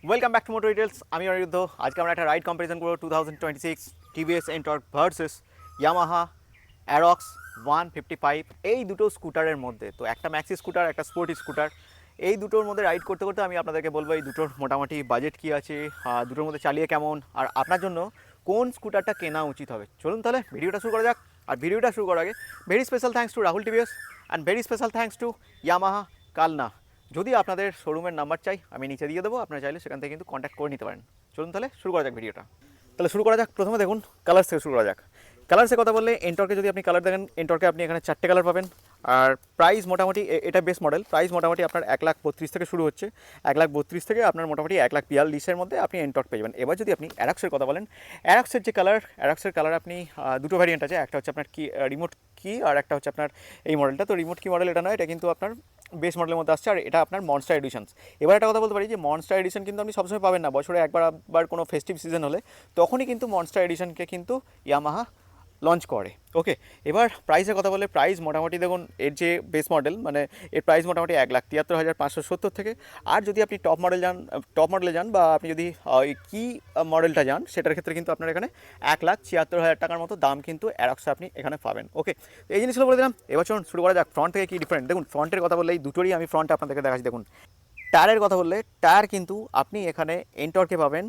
Welcome back to motor details. আমি অনিরুদ্ধ। আজকে আমরা একটা রাইড কম্পারিজন করবো 2026 TVS Ntorq versus Yamaha Aerox 155, এই দুটো স্কুটারের মধ্যে। তো একটা ম্যাক্সি স্কুটার, একটা স্পোর্টি স্কুটার, এই দুটোর মধ্যে রাইড করতে করতে আমি আপনাদেরকে বলবো এই দুটোর মোটামুটি বাজেট কী আছে, দুটোর মধ্যে চালিয়ে কেমন, আর আপনার জন্য কোন স্কুটারটা কেনা উচিত হবে। চলুন তাহলে ভিডিওটা শুরু করা যাক। আর ভিডিওটা শুরু করার আগে very special thanks to Rahul TVS and very special thanks to Yamaha Kalna. যদি আপনাদের শোরুমের নাম্বার চাই আমি নিচে দিয়ে দেবো, আপনারা চাইলে সেখান থেকে কিন্তু কন্ট্যাক্ট করে নিতে পারেন। চলুন তাহলে শুরু করা যাক ভিডিওটা। তাহলে শুরু করা যাক। প্রথমে দেখুন কালার থেকে শুরু করা যাক। কালার্সের কথা বললে এন্টর্কে যদি আপনি কালার দেখেন, এন্টর্কে আপনি এখানে 4টে কালার পাবেন। আর প্রাইস মোটামুটি, এটা বেস মডেল, প্রাইস মোটামুটি আপনার 1,32,000 থেকে শুরু হচ্ছে। 1,32,000 থেকে আপনার মোটামুটি 1,42,000-এর মধ্যে আপনি এন্টর্ক পেয়ে যাবেন। এবার যদি আপনি অ্যারক্সের কথা বলেন, অ্যারক্সের যে কালার, অ্যারক্সের কালার আপনি দুটো ভ্যারিয়েন্ট আছে। একটা হচ্ছে আপনার কি রিমোট কি, আর একটা হচ্ছে আপনার এই মডেলটা। তো রিমোট কি মডেল এটা নয়, এটা কিন্তু আপনার বেস মডেলের মধ্যে আসছে, আর এটা আপনার মনস্টার এডিশনস। এবার একটা কথা বলতে পারি যে মনস্টার এডিশন কিন্তু আপনি সবসময় পাবেন না, বছরে একবার কোনো ফেস্টিভ সিজন হলে তখনই কিন্তু মনস্টার এডিশনকে কিন্তু ইয়ামাহা লঞ্চ করে। ওকে, এবার প্রাইসের কথা বলে, প্রাইস মোটামুটি দেখুন এর যে বেস মডেল মানে এর প্রাইস মোটামুটি 1,73,570 থেকে। আর যদি আপনি টপ মডেলে যান বা আপনি যদি কি মডেলটা যান সেটার ক্ষেত্রে কিন্তু আপনার এখানে 1,76,000 টাকার মতো দাম কিন্তু অ্যারক্সে আপনি এখানে পাবেন। ওকে, তো এই জিনিসগুলো বলে দিলাম। এবার চলুন শুরু করা যাক। ফ্রন্ট থেকে কী ডিফারেন্ট দেখুন। ফ্রন্টের কথা বললে এই দুটোরই আমি ফ্রন্টে আপনাদেরকে দেখাচ্ছি। দেখুন টায়ারের কথা বললে, টায়ার কিন্তু আপনি এখানে এন্টর্কে পাবেন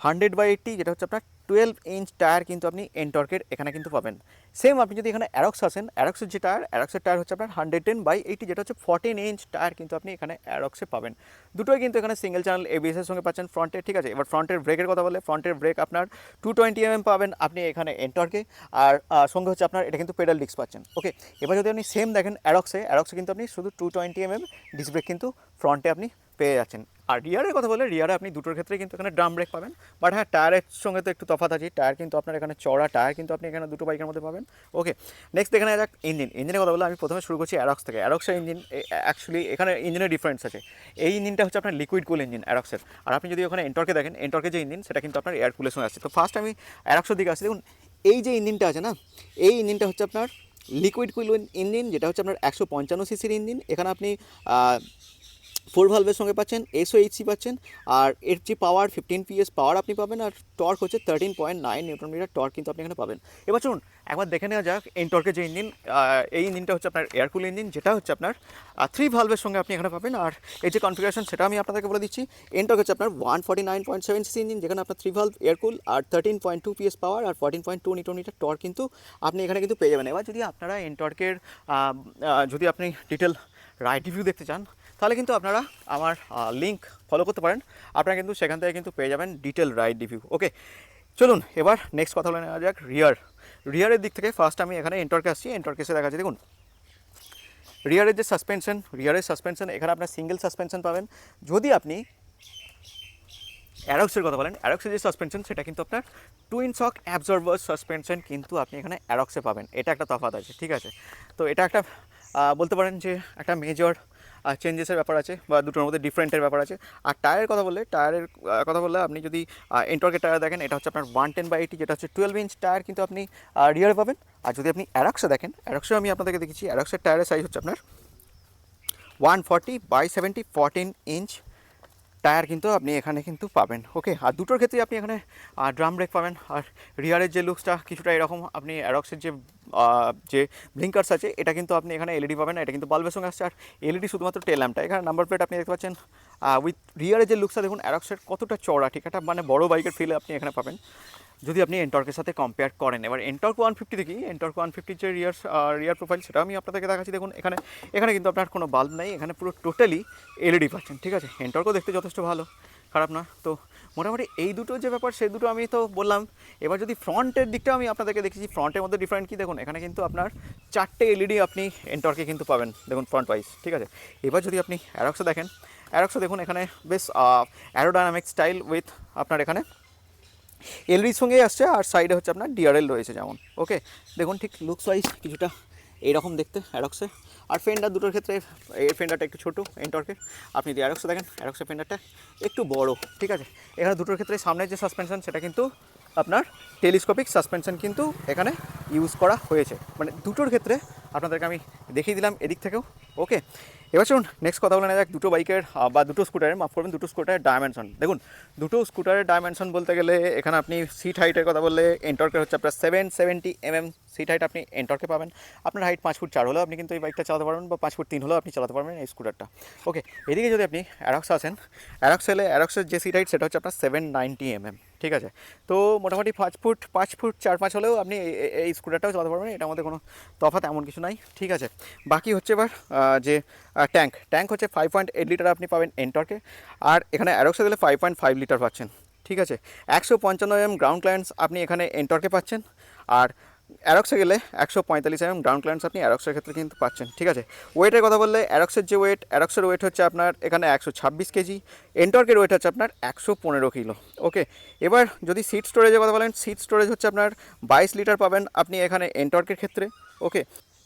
100/80, যেটা হচ্ছে আপনার 12 ইঞ্চ টায়ার কিন্তু আপনি এন্টর্কের এখানে কিন্তু পাবেন। সেম আপনি যদি এখানে অ্যারক্স আসেন, অ্যারক্সের যে টায়ার, অ্যারক্সের টায়ার হচ্ছে আপনার 110/80, যেটা হচ্ছে 14 ইঞ্চ টায়ার কিন্তু আপনি এখানে অ্যারক্সে পাবেন। দুটোই কিন্তু এখানে সিঙ্গেল চ্যানেল এবিএসের সঙ্গে পাচ্ছেন ফ্রন্টে। ঠিক আছে, এবার ফ্রন্টের ব্রেকের কথা বলে, ফ্রন্টের ব্রেক আপনার 220 পাবেন আপনি এখানে এন্টর্কে, আর সঙ্গে হচ্ছে আপনার এটা কিন্তু পেডাল ডিস্ক পাচ্ছেন। ওকে, এবার যদি আপনি সেম দেখেন অ্যারক্সে কিন্তু আপনি শুধু 220 ডিস্ক ব্রেক কিন্তু ফ্রন্টে আপনি পেয়ে যাচ্ছেন। আর রিয়ারের কথা বলে, রিয়ারে আপনি দুটোর ক্ষেত্রে কিন্তু এখানে ড্রাম ব্রেক পাবেন। বাট হ্যাঁ, টায়ারের সঙ্গে তো একটু তফাৎ আছে। টায়ার কিন্তু আপনার এখানে চড়া টায়ার কিন্তু আপনি এখানে দুটো বাইকের মধ্যে পাবেন। ওকে, নেক্সট এখানে যাক ইঞ্জিনের কথা বলে। আমি প্রথমে শুরু করছি অ্যারক্স থেকে। অ্যারক্সের ইঞ্জিন অ্যাকচুয়ালি এখানে ইঞ্জিনের ডিফারেন্স আছে। এই ইঞ্জিনটা হচ্ছে আপনার লিকুইড কুল ইঞ্জিন অ্যারক্সের। আর আপনি যদি ওখানে এন্টর্কে দেখেন, এন্টর্কের যে ইঞ্জিন সেটা কিন্তু আপনার এয়ার কুলের সঙ্গে আসছে। তো ফার্স্ট আমি অ্যারক্সের দিকে আসছি। দেখুন এই যে ইঞ্জিনটা আছে না, এই ইঞ্জিনটা হচ্ছে আপনার লিকুইড কুল ইঞ্জিন, যেটা হচ্ছে আপনার 155 সিসির ইঞ্জিন। এখানে আপনি 4 ভালভের সঙ্গে পাচ্ছেন, এসওএইচসি পাচ্ছেন, আর এর যে পাওয়ার 15 PS পাওয়ার আপনি পাবেন, আর টর্ক হচ্ছে 13.9 নিউটন মিটার টর্ক কিন্তু আপনি এখানে পাবেন। এবার চলুন একবার দেখে নেওয়া যাক এন্টর্কের যে ইঞ্জিন। এই ইঞ্জিনটা হচ্ছে আপনার এয়ারকুল ইঞ্জিন, যেটা হচ্ছে আপনার 3 ভালভের সঙ্গে আপনি এখানে পাবেন। আর এই যে কনফিগারেশন সেটা আমি আপনাদেরকে বলে দিচ্ছি। এন্টর্ক হচ্ছে আপনার 149.7 সিসি ইঞ্জিন, যেখানে আপনার 3 ভালভ এয়ারকুল আর 13.2 PS পাওয়ার আর 14.2 নিউটন মিটার টর্ক কিন্তু আপনি এখানে কিন্তু পেয়ে যাবেন। এবার যদি আপনারা এন্টর্কের যদি আপনি ডিটেল রাইড রিভিউ দেখতে চান, তাহলে কিন্তু আপনারা আমার লিঙ্ক ফলো করতে পারেন। আপনারা কিন্তু সেখান থেকে কিন্তু পেয়ে যাবেন ডিটেল রাইড রিভিউ। ওকে, চলুন এবার নেক্সট কথা বলে নেওয়া যাক রিয়ারের দিক থেকে। ফার্স্ট আমি এখানে এন্টর্কে আসছি। এন্টর্কে এসে দেখা যাচ্ছে, দেখুন রিয়ারের যে সাসপেনশন এখানে আপনার সিঙ্গেল সাসপেনশন পাবেন। যদি আপনি অ্যারক্সের কথা বলেন, অ্যারক্সের যে সাসপেনশন সেটা কিন্তু আপনার টুইন শক অ্যাবজর্ভার সাসপেনশন কিন্তু আপনি এখানে অ্যারক্সে পাবেন। এটা একটা তফাৎ আছে। ঠিক আছে, তো এটা একটা বলতে পারেন যে একটা মেজর চেঞ্জেসের ব্যাপার আছে, বা দুটোর মধ্যে ডিফারেন্টের ব্যাপার আছে। আর টায়ারের কথা বললে আপনি যদি এন্টর্কের টায়ার দেখেন, এটা হচ্ছে আপনার 110/80, যেটা হচ্ছে 12 ইঞ্চ টায়ার কিন্তু আপনি রিয়ারে পাবেন। আর যদি আপনি অ্যারক্সে দেখেন, অ্যারক্সে আমি আপনাদেরকে দেখেছি, অ্যারক্সের টায়ারের সাইজ হচ্ছে আপনার 140/70 14 ইঞ্চ টায়ার কিন্তু আপনি এখানে কিন্তু পাবেন। ওকে, আর দুটোর ক্ষেত্রে আপনি এখানে ড্রাম ব্রেক পাবেন। আর রিয়ারের যে লুকসটা কিছুটা এরকম, আপনি অ্যারক্সের যে ব্লিঙ্কার্স আছে এটা কিন্তু আপনি এখানে এলইডি পাবেন। এটা কিন্তু বাল্বের সঙ্গে আসছে। আর এলইডি শুধুমাত্র টেল ল্যাম্পটা। এখানে নাম্বার প্লেট আপনি দেখতে পাচ্ছেন উইথ রিয়ারের যে লুকসটা দেখুন অ্যারক্সের কতটা চওড়া। ঠিক একটা মানে বড় বাইকের ফিল আপনি এখানে পাবেন যদি আপনি এন্টর্কের সাথে কম্পেয়ার করেন। এবার এন্টর্ক 150 দেখি, এন্টর্ক 150 যে রিয়ার প্রোফাইল সেটা আমি আপনাদেরকে দেখাচ্ছি। দেখুন এখানে কিন্তু আপনার কোনো বাল্ব নেই, এখানে পুরো টোটালি এলইডি পাচ্ছেন। ঠিক আছে, এন্টর্কও দেখতে যথেষ্ট ভালো, খারাপ না। তো মোটামুটি এই দুটো যে ব্যাপার সেই দুটো আমি তো বললাম। এবার যদি ফ্রন্টের দিকটাও আমি আপনাদেরকে দেখেছি, ফ্রন্টের মধ্যে ডিফারেন্ট কি দেখুন, এখানে কিন্তু আপনার 4টে এলইডি আপনি এন্টর্কে কিন্তু পাবেন দেখুন ফ্রন্ট ওয়াইজ। ঠিক আছে, এবার যদি আপনি অ্যারক্সে দেখেন, দেখুন এখানে বেশ অ্যারোডাইনামিক স্টাইল উইথ আপনার এখানে এলইডির সঙ্গেই আসছে। আর সাইডে হচ্ছে আপনার ডিআরএল রয়েছে যেমন। ওকে, দেখুন ঠিক লুকস ওয়াইজ কিছুটা এইরকম দেখতে অ্যারক্সে। আর ফেন্ডার দুটোর ক্ষেত্রে এর ফেন্ডারটা একটু ছোটো এন্টর্কের। আপনি যদি অ্যারক্সে দেখেন, অ্যারক্সের ফেন্ডারটা একটু বড়। ঠিক আছে, এখানে দুটোর ক্ষেত্রে সামনের যে সাসপেনশন সেটা কিন্তু আপনার টেলিস্কোপিক সাসপেনশন কিন্তু এখানে ইউজ করা হয়েছে, মানে দুটোর ক্ষেত্রে আপনাদেরকে আমি দেখিয়ে দিলাম এদিক থেকেও। ওকে, এবার চলুন নেক্সট কথা বলে নেওয়া যাক দুটো বাইকের বা দুটো স্কুটারের, মাফ করবেন, দুটো স্কুটারের ডাইমেনশন। দেখুন দুটো স্কুটারের ডাইমেনশন বলতে গেলে এখানে আপনি সিট হাইটের কথা বললে এন্টর্কের হচ্ছে আপনার 770 mm সিট হাইট আপনি এন্টর্কে পাবেন। আপনার হাইট 5 ফুট 4 হলেও আপনি কিন্তু এই বাইকটা চালাতে পারবেন, বা 5 ফুট 3 হলেও আপনি চালাতে পারবেন এই স্কুটারটা। ওকে, এদিকে যদি আপনি অ্যারক্স আসেন, অ্যারক্সের যে সিট হাইট সেটা হচ্ছে আপনার 790 mm, ঠিক আছে। তো মোটামুটি 5 ফুট 4 5 হলেও আপনি এই স্কুটারটাও চালাতে পারবেন, এটার মধ্যে কোনো তফাৎ এমন কিছু নাই, ঠিক আছে। বাকি হচ্ছে এবার যে ট্যাঙ্ক হচ্ছে 5.8 লিটার আপনি পাবেন এন্টর্কে, আর এখানে অ্যারক্সে গেলে 5.5 লিটার পাচ্ছেন, ঠিক আছে। 155 mm গ্রাউন্ড ক্লিয়ারেন্স আপনি এখানে এন্টর্কে পাচ্ছেন, আর অ্যারক্সে গেলে 145 mm গ্রাউন্ড ক্লিয়ারেন্স আপনি অ্যারক্সের ক্ষেত্রে কিন্তু পাচ্ছেন, ঠিক আছে। ওয়েটের কথা বললে অ্যারক্সের ওয়েট হচ্ছে আপনার এখানে 126 কেজি, এন্টর্কের ওয়েট হচ্ছে আপনার 115 কিলো। ওকে, এবার যদি সিট স্টোরেজের কথা বলেন, সিট স্টোরেজ হচ্ছে আপনার 22 লিটার পাবেন আপনি এখানে এন্টর্কের ক্ষেত্রে। ওকে,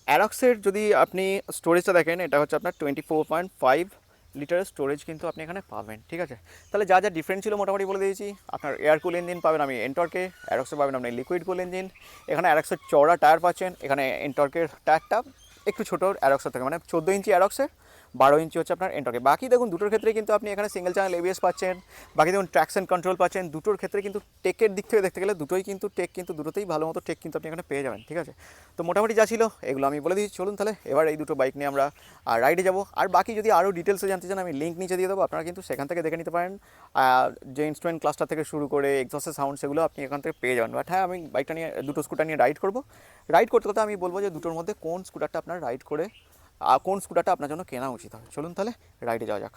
অ্যারক্সের যদি আপনি স্টোরেজটা দেখেন, এটা হচ্ছে আপনার 24.5 লিটারের স্টোরেজ কিন্তু আপনি এখানে পাবেন, ঠিক আছে। তাহলে যা যা ডিফারেন্স ছিল মোটামুটি বলে দিয়েছি। আপনার এয়ার কুল ইঞ্জিন পাবেন আমি এন্টর্কে, অ্যারক্সে পাবেন আপনি লিকুইড কুল ইঞ্জিন। এখানে অ্যারক্সের চওড়া টায়ার পাচ্ছেন, এখানে এন্টর্কের টায়ারটা একটু ছোটো অ্যারক্সের থেকে, মানে 14 ইঞ্চি অ্যারক্সের, 12 ইঞ্চি হচ্ছে আপনার এন্টর্কে। বাকি দেখুন দুটোর ক্ষেত্রে কিন্তু আপনি এখানে সিঙ্গেল চ্যানেল এবিএস পাচ্ছেন, বাকি দেখুন ট্র্যাকশন কন্ট্রোল পাচ্ছেন। দুটোর ক্ষেত্রে কিন্তু টেকের দিক থেকে দেখতে গেলে দুটোই কিন্তু টেক, কিন্তু দুটোতেই ভালো মতো টেক কিন্তু আপনি এখানে পেয়ে যাবেন, ঠিক আছে। তো মোটামুটি যা ছিল এগুলো আমি বলে দিচ্ছি। চলুন তাহলে এবার এই দুটো বাইক নিয়ে আমরা রাইডে যাব। আর বাকি যদি আরও ডিটেলসে জানতে চান আমি লিঙ্ক নিচে দিয়ে দেবো, আপনারা কিন্তু সেখান থেকে দেখে নিতে পারেন। যে ইনস্ট্রুমেন্ট ক্লাসটা থেকে শুরু করে এক্সস্টের সাউন্ড সেগুলো আপনি এখান থেকে পেয়ে যাবেন। বাট হ্যাঁ, আমি বাইকটা নিয়ে দুটো স্কুটার নিয়ে রাইড করবো। রাইড করতে করতে আমি বলবো যে দুটোর মধ্যে কোন স্কুটারটা আপনার রাইড করে কোন স্কুটারটা আপনার জন্য কেনা উচিত হবে। চলুন তাহলে রাইডে যাওয়া যাক।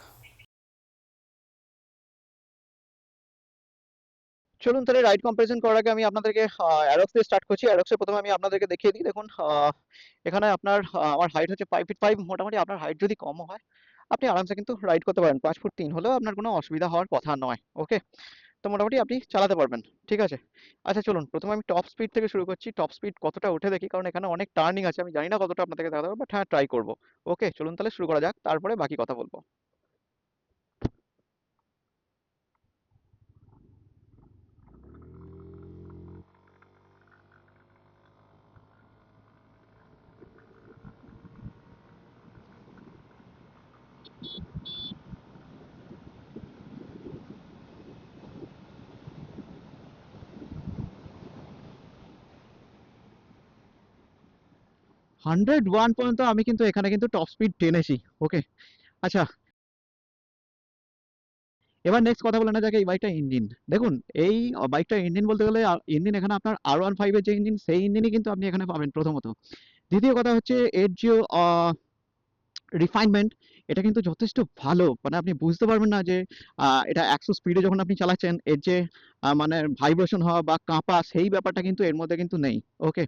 চলুন তাহলে রাইড কম্পারিজন করার আগে আমি আপনাদেরকে অ্যারক্স দিয়ে স্টার্ট করছি। অ্যারক্সে প্রথমে আমি আপনাদেরকে দেখিয়ে দিই। দেখুন এখানে আপনার আমার হাইট হচ্ছে 5 ফিট 5। মোটামুটি আপনার হাইট যদি কমও হয় আপনি আরামসে কিন্তু রাইড করতে পারেন, 5 ফুট 3 হলেও আপনার কোনো অসুবিধা হওয়ার কথা নয়। ওকে, তো মোটামুটি আপনি চালাতে পারবেন, ঠিক আছে। আচ্ছা চলুন প্রথমে আমি টপ স্পিড থেকে শুরু করছি। টপ স্পিড কতটা উঠে দেখি, কারণ এখানে অনেক টার্নিং আছে, আমি জানি না কতটা আপনাদেরকে দেখাতে পারবো, বাট হ্যাঁ ট্রাই করবো। ওকে, চলুন তাহলে শুরু করা যাক, তারপরে বাকি কথা বলবো। 101 পর্যন্ত আমি কিন্তু এখানে কিন্তু টপ স্পিড টেনেছি। ওকে, আচ্ছা এবার নেক্সট কথা বলে না যাকে এই বাইকটা ইঞ্জিন। দেখুন এই বাইকটা ইঞ্জিন বলতে গেলে ইঞ্জিন এখানে আপনার R15 এর যে ইঞ্জিন সেই ইঞ্জিনই কিন্তু আপনি এখানে পাবেন প্রথমত। দ্বিতীয় কথা হচ্ছে এর যে রিফাইনমেন্ট, এটা কিন্তু যথেষ্ট ভালো, মানে আপনি বুঝতে পারবেন না যে এটা 100 স্পিডে যখন আপনি চালাচ্ছেন এর যে মানে ভাইব্রেশন হওয়া বা কাঁপা সেই ব্যাপারটা কিন্তু এর মধ্যে কিন্তু নেই। ওকে,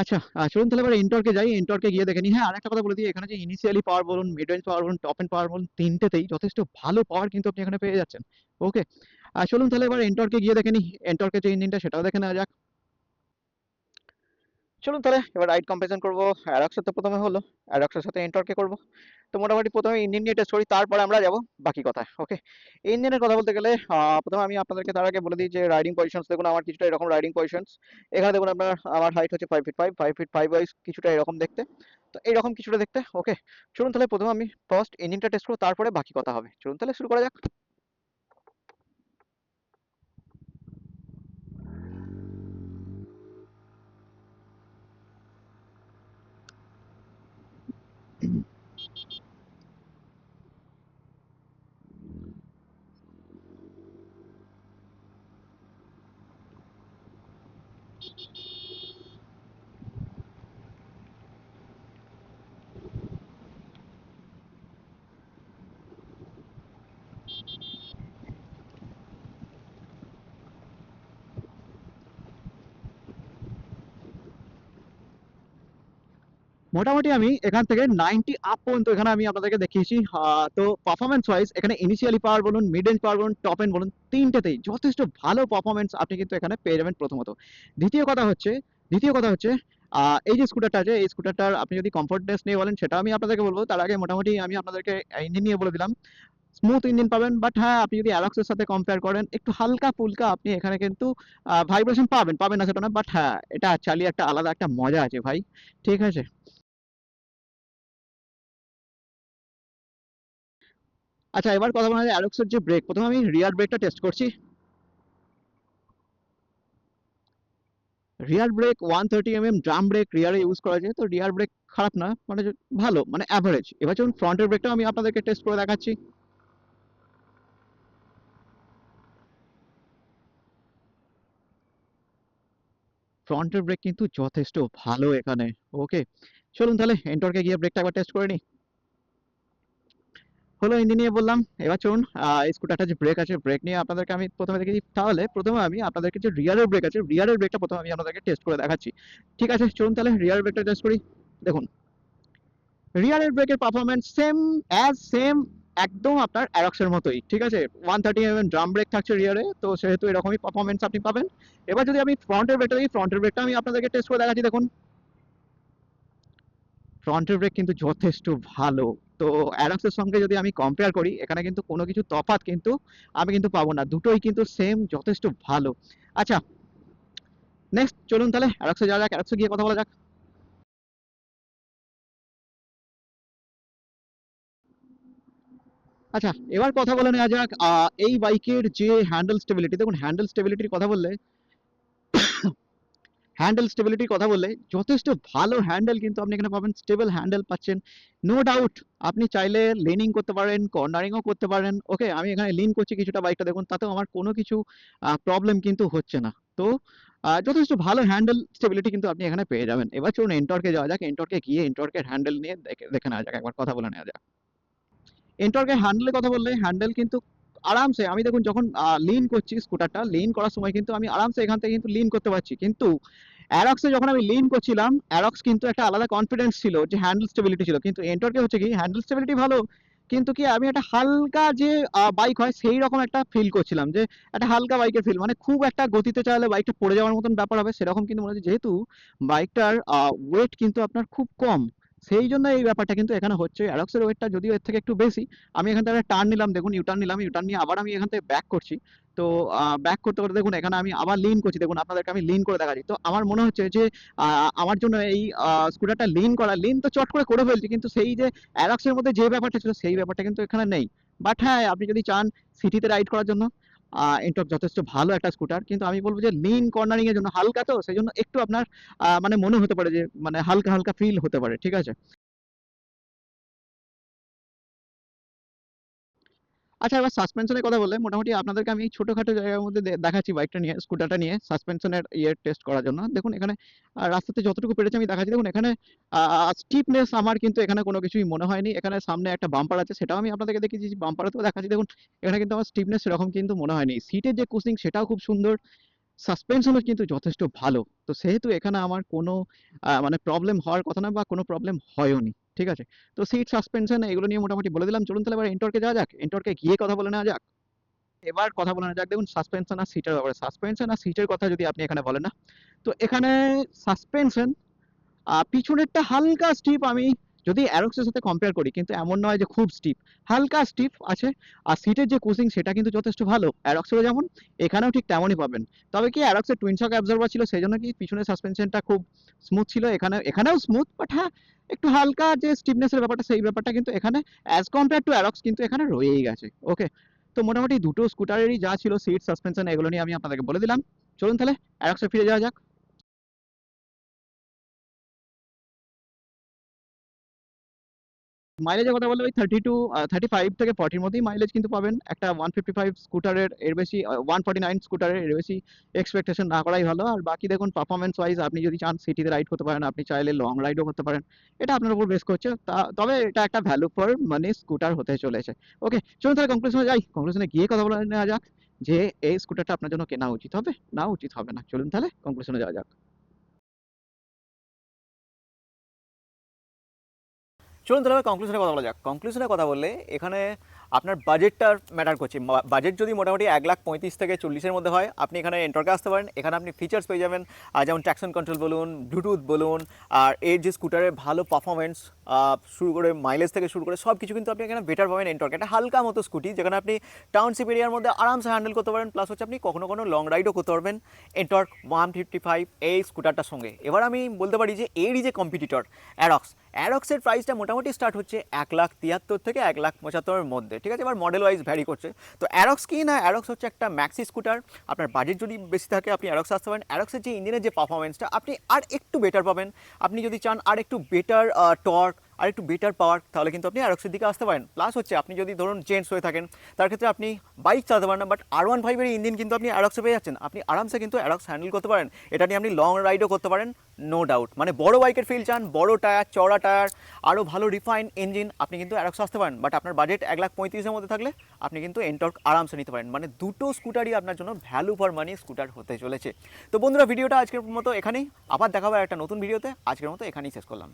আচ্ছা চলুন তাহলে এবার এন্টর্কে যাই। এন্টর্কে গিয়ে দেখে নিই। হ্যাঁ, আরেকটা কথা বলে দিই, এখানে যে ইনিশিয়ালি পাওয়ার বলুন, মিড রেঞ্জ পাওয়ার বলুন, টপ এন্ড পাওয়ার বলুন, তিনটেতেই যথেষ্ট ভালো পাওয়ার কিন্তু আপনি এখানে পেয়ে যাচ্ছেন। ওকে, চলুন তাহলে এবার এন্টর্কে গিয়ে দেখে নিই এন্টর্কের যে ইঞ্জিনটা সেটাও দেখে নেওয়া যাক। চলুন তাহলে এবার রাইড কম্পারিজন করবো। অ্যারক্সের তো প্রথমে হলো, অ্যারক্সের সাথে এন্টর্কে করবো। তো মোটামুটি প্রথমে ইঞ্জিন নিয়ে টেস্ট করি, তারপরে আমরা যাব বাকি কথায়। ওকে, ইঞ্জিনের কথা বলতে গেলে প্রথমে আমি আপনাদেরকে তার আগে বলে দিই যে রাইডিং পজিশনস দেখুন আমার কিছুটা এরকম রাইডিং পজিশনস। এখানে দেখুন আপনার আমার হাইট হচ্ছে 5 ফিট 5, 5 ফিট 5 ওয়াইজ কিছুটা এরকম দেখতে। তো এইরকম কিছুটা দেখতে। ওকে, চলুন তাহলে প্রথমে আমি ফার্স্ট ইঞ্জিনটা টেস্ট করবো, তারপরে বাকি কথা হবে। চলুন তাহলে শুরু করা যাক। মোটামুটি আমি এখান থেকে 90 আপ পর্যন্ত এখানে আমি আপনাদেরকে দেখিয়েছি। তো পারফরমেন্স ওয়াইজ এখানে ইনিশিয়ালি পাওয়ার বলুন, মিড রেঞ্জ পাওয়ার বলুন, টপ এন্ড বলুন, তিনটেতেই যথেষ্ট ভালো পারফরমেন্স আপনি কিন্তু এখানে পেয়ে যাবেন প্রথমত। দ্বিতীয় কথা হচ্ছে দ্বিতীয় কথা হচ্ছে এই যে স্কুটারটা আছে এই স্কুটারটার আপনি যদি কমফোর্টনেস নিয়ে বলেন সেটা আমি আপনাদেরকে বলবো। তার আগে মোটামুটি আমি আপনাদেরকে ইঞ্জিন নিয়ে বলে দিলাম। স্মুথ ইঞ্জিন পাবেন। বাট হ্যাঁ, আপনি যদি অ্যারক্সের সাথে কম্পেয়ার করেন একটু হালকা ফুলকা আপনি এখানে কিন্তু ভাইব্রেশন পাবেন, পাবেন না সেটা না, বাট হ্যাঁ এটা চালিয়ে একটা আলাদা একটা মজা আছে ভাই, ঠিক আছে। আচ্ছা, এবার কথা বলা যায় অ্যারক্সের যে ব্রেক, প্রথমে আমি রিয়ার ব্রেকটা টেস্ট করছি। Rear brake 130 mm drum brake রিয়ারে ইউজ করা যায়, তো রিয়ার ব্রেক খারাপ না, মানে ভালো, মানে অ্যাভারেজ। এবার চলুন ফ্রন্টের ব্রেকটাও আমি আপনাদেরকে টেস্ট করে দেখাচ্ছি। ফ্রন্টের ব্রেক কিন্তু যথেষ্ট ভালো এখানে। ওকে, চলুন তাহলে এন্টরকে গিয়ে ব্রেকটা একবার টেস্ট করে নিই। হলো ইঞ্জিন নিয়ে বললাম, এবার চলুন স্কুটারটা যে ব্রেক আছে ব্রেক নিয়ে আপনাদেরকে আমি প্রথমে দেখেছি, তাহলে প্রথমে আমি আপনাদেরকে যে রিয়ারের ব্রেক আছে রিয়ারের ব্রেকটা প্রথমে আমি আপনাদেরকে টেস্ট করে দেখাচ্ছি। ঠিক আছে, চলুন তাহলে রিয়ার ব্রেকটা টেস্ট করি। দেখুন, রিয়ারের ব্রেকের পারফরমেন্স সেম একদম আপনার অ্যারক্সের মতোই, ঠিক আছে। 130 mm ড্রাম ব্রেক থাকছে রিয়ারে, তো সেহেতু এরকমই পারফরমেন্স আপনি পাবেন। এবার যদি আমি ফ্রন্টের ব্রেকটা দিই, ফ্রন্টের ব্রেকটা আমি আপনাদেরকে টেস্ট করে দেখাচ্ছি। দেখুন, ফ্রন্টের ব্রেক কিন্তু যথেষ্ট ভালো। তো অ্যারক্সের সঙ্গে যদি আমি কম্পেয়ার করি, এখানে কিন্তু কোনো কিছু তফাৎ কিন্তু আমি কিন্তু পাবো না, দুটোই কিন্তু সেম যথেষ্ট ভালো। আচ্ছা, নেক্সট চলুন তাহলে অ্যারক্সে যাওয়া যাক, অ্যারক্সে গিয়ে কথা বলা যাক। আচ্ছা, এবার কথা বলে নেওয়া যাক এই বাইকের যে হ্যান্ডেল স্টেবিলিটি। দেখুন, হ্যান্ডেল স্টেবিলিটির কথা বললে, যথেষ্ট ভালো হ্যান্ডেল কিন্তু আপনি এখানে পাবেন, স্টেবল হ্যান্ডেল পাচ্ছেন, নো ডাউট। আপনি চাইলে লিনিং করতে পারেন, কর্নারিংও করতে পারেন। ওকে, আমি এখানে লিন করছি কিছুটা বাইকটা, দেখুন তাতেও আমার কোনো কিছু প্রবলেম কিন্তু হচ্ছে না। তো যথেষ্ট ভালো হ্যান্ডেল স্টেবিলিটি কিন্তু আপনি এখানে পেয়ে যাবেন। এবার চলুন এন্টর্কে যাওয়া যাক, এন্টর্কে গিয়ে এন্টর্কের হ্যান্ডেল নিয়ে দেখে নেওয়া যাক, একবার কথা বলে নেওয়া যাক। এন্টর্কের হ্যান্ডেলের কথা বললে, হ্যান্ডেল কিন্তু আরামসে আমি দেখুন যখন লিন করছি, স্কুটারটা লিন করার সময় কিন্তু আমি আরামসে এখান থেকে কিন্তু লিন করতে পারছি। কিন্তু অ্যারক্সে যখন আমি লিন করছিলাম, অ্যারক্স কিন্তু একটা আলাদা কনফিডেন্স ছিল যে হ্যান্ডেল স্টেবিলিটি ছিল, কিন্তু এন্টর্কে হচ্ছে কি হ্যান্ডেল স্টেবিলিটি ভালো, কিন্তু কি আমি একটা হালকা যে বাইক হয় সেই রকম একটা ফিল করছিলাম, যে একটা হালকা বাইকের ফিল, মানে খুব একটা গতিতে চালালে বাইকটা পড়ে যাওয়ার মতন ব্যাপার হবে সেরকম কিন্তু মনে হচ্ছে, যেহেতু বাইকটার ওয়েট কিন্তু আপনার খুব কম, সেই জন্য এই ব্যাপারটা কিন্তু এখানে হচ্ছে। অ্যারক্সের ওয়েটটা যদিও এর থেকে একটু বেশি। আমি এখান থেকে টার্ন নিলাম, দেখুন ইউটার্ন নিলাম, ইউটার্ন নিয়ে আবার আমি এখান থেকে ব্যাক করছি। তো ব্যাক করতে করতে দেখুন এখানে আমি আবার লিন করছি, দেখুন আপনাদেরকে আমি লিন করে দেখাচ্ছি। তো আমার মনে হচ্ছে যে আমার জন্য এই স্কুটারটা লিন তো চট করে করে ফেলছি, কিন্তু সেই যে অ্যারক্সের মধ্যে যে ব্যাপারটা ছিল সেই ব্যাপারটা কিন্তু এখানে নেই। বাট হ্যাঁ, আপনি যদি চান সিটিতে রাইড করার জন্য এনটর্ক যথেষ্ট ভালো একটা স্কুটার, কিন্তু আমি বলবো যে লিন কর্নারিং এর জন্য হালকা, তো সেই জন্য একটু আপনার মানে মনে হতে পারে যে মানে হালকা হালকা ফিল হতে পারে, ঠিক আছে। আচ্ছা, এবার সাসপেনশনের কথা বললে মোটামুটি আপনাদেরকে আমি ছোটখাটো জায়গার মধ্যে দেখাচ্ছি বাইকটা নিয়ে, স্কুটারটা নিয়ে সাসপেনশনের টেস্ট করার জন্য। দেখুন এখানে রাস্তাতে যতটুকু পেরেছি আমি দেখাচ্ছি। দেখুন এখানে স্টিপনেস আমার কিন্তু এখানে কোনো কিছুই মনে হয়নি। এখানে সামনে একটা বাম্পার আছে, সেটাও আমি আপনাদেরকে দেখিয়েছি, বাম্পারও দেখাচ্ছি। দেখুন এখানে কিন্তু আমার স্টিপনেস সেরকম কিন্তু মনে হয়নি। সিটের যে কুশিং সেটাও খুব সুন্দর, সাসপেনশনও কিন্তু যথেষ্ট ভালো। তো সেহেতু এখানে আমার কোনো মানে প্রবলেম হওয়ার কথা না, বা কোনো প্রবলেম হয়ওনি, ঠিক আছে। তো সিট সাসপেনশন এগুলো নিয়ে মোটামুটি বলে দিলাম। চলুন তাহলে এবার এন্টর্কে যাওয়া যাক, এন্টর্কে গিয়ে কথা বলে নেওয়া যাক। এবার কথা বলে নেওয়া যাক। দেখুন সাসপেনশন আর সিটের ব্যাপারে, সাসপেনশন আর সিটের কথা যদি আপনি এখানে বলেন না, তো এখানে সাসপেনশন পিছনেরটা হালকা স্টিপ, আমি যদি অ্যারক্সের সাথে কম্পেয়ার করি কিন্তু এমন নয় যে খুব স্টিপ, হালকা স্টিপ আছে। আর সিটের যে কুশিং সেটা কিন্তু যথেষ্ট ভালো, অ্যারক্সেরও যেমন এখানেও ঠিক তেমনই পাবেন। তবে কি অ্যারক্সের টুইন শক অ্যাবজর্ভার ছিল, সেই জন্য কি পিছনের সাসপেনশনটা খুব স্মুথ ছিল, এখানেও স্মুথ, বাট হ্যাঁ একটু হালকা যে স্টিফনেসের ব্যাপারটা সেই ব্যাপারটা কিন্তু এখানে অ্যাজ কম্পেয়ার টু অ্যারক্স কিন্তু এখানে রয়েই গেছে। ওকে, তো মোটামুটি দুটো স্কুটারেরই যা ছিল সিট সাসপেনশন এগুলো নিয়ে আমি আপনাদেরকে বলে দিলাম। চলুন তাহলে অ্যারক্সে ফিরে যাওয়া যাক। মাইলেজের কথা বললে ওই 35 থেকে 40 মধ্যেই মাইলেজ কিন্তু পাবেন একটা 155 স্কুটারের, এর বেশি 149 স্কুটারের এর বেশি এক্সপেকটেশন না করাই ভালো। আর বাকি দেখুন পারফরমেন্স ওয়াইজ আপনি যদি চান সিটিতে রাইড করতে পারেন, আপনি চাইলে লং রাইডও করতে পারেন, এটা আপনার উপর বেস করছে। তবে এটা একটা ভ্যালু ফর মানি স্কুটার হতে চলেছে। ওকে, চলুন তাহলে কনক্লুশনে যাই, কনক্লুশনে গিয়ে কথা বলে নেওয়া যাক যে এই স্কুটারটা আপনার জন্য কেনা উচিত হবে না উচিত হবে না। চলুন তাহলে কনক্লুশনে যাওয়া যাক। চলুন তাহলে কনক্লুশনে কথা বলা যাক। কনক্লুশনে কথা বললে এখানে আপনার বাজেটটা ম্যাটার করছে। বাজেট যদি মোটামুটি 1,35,000 থেকে 40-এর মধ্যে হয়, আপনি এখানে এন্টর্কে আসতে পারেন। এখানে আপনি ফিচার্স পেয়ে যাবেন, যেমন ট্র্যাকশন কন্ট্রোল বলুন, ব্লুটুথ বলুন, আর এর যে স্কুটারের ভালো পারফরমেন্স শুরু করে মাইলেজ থেকে শুরু করে সব কিছু কিন্তু আপনি এখানে বেটার পাবেন এন্টর্কে। একটা হালকা মতো স্কুটি যেখানে আপনি টাউনশিপ এরিয়ার মধ্যে আরামসে হ্যান্ডেল করতে পারেন, প্লাস হচ্ছে আপনি কখনো কোনো লং রাইডও করতে পারবেন এন্টর্ক 155 এই স্কুটারটার সঙ্গে। এবার আমি বলতে পারি যে এরই যে কম্পিটিটর অ্যারক্সের প্রাইসটা মোটামুটি স্টার্ট হচ্ছে 1,73,000 থেকে 1,75,000-এর মধ্যে, ঠিক আছে। এবার মডেল ওয়াইজ ভ্যারি করছে। তো অ্যারক্স কি না, অ্যারক্স হচ্ছে একটা ম্যাক্সি স্কুটার। আপনার বাজেট যদি বেশি থাকে আপনি অ্যারক্স আসতে পারেন। অ্যারক্সের যে ইঞ্জিনের যে পারফরমেন্সটা আপনি আর একটু বেটার পাবেন। আপনি যদি চান আর একটু বেটার টর্ক আর একটু বেটার পাওয়ার, তাহলে কিন্তু আপনি অ্যারক্সের দিকে আসতে পারেন। প্লাস হচ্ছে আপনি যদি ধরুন জেন্টস হয়ে থাকেন, তার ক্ষেত্রে আপনি বাইক চালাতে পারেন না, বাট R15-এর ইঞ্জিন কিন্তু আপনি অ্যারক্সে পেয়ে যাচ্ছেন। আপনি আরামসে কিন্তু অ্যারক্স হ্যান্ডেল করতে পারেন। এটা নিয়ে আপনি লং রাইডও করতে পারেন, নো ডাউট। মানে বড় বাইকের ফিল চান, বড় টায়ার, চওড়া টায়ার, আরও ভালো রিফাইন ইঞ্জিন, আপনি কিন্তু অ্যারক্স আসতে পারেন। বাট আপনার বাজেট 1,35,000-এর মধ্যে থাকলে আপনি কিন্তু এন্টর্ক আরামসে নিতে পারেন। মানে দুটো স্কুটারই আপনার জন্য ভ্যালু ফর মানি স্কুটার হতে চলেছে। তো বন্ধুরা, ভিডিওটা আজকের মতো এখানেই, আবার দেখা হবে একটা নতুন ভিডিওতে। আজকের মতো এখানেই শেষ করলাম।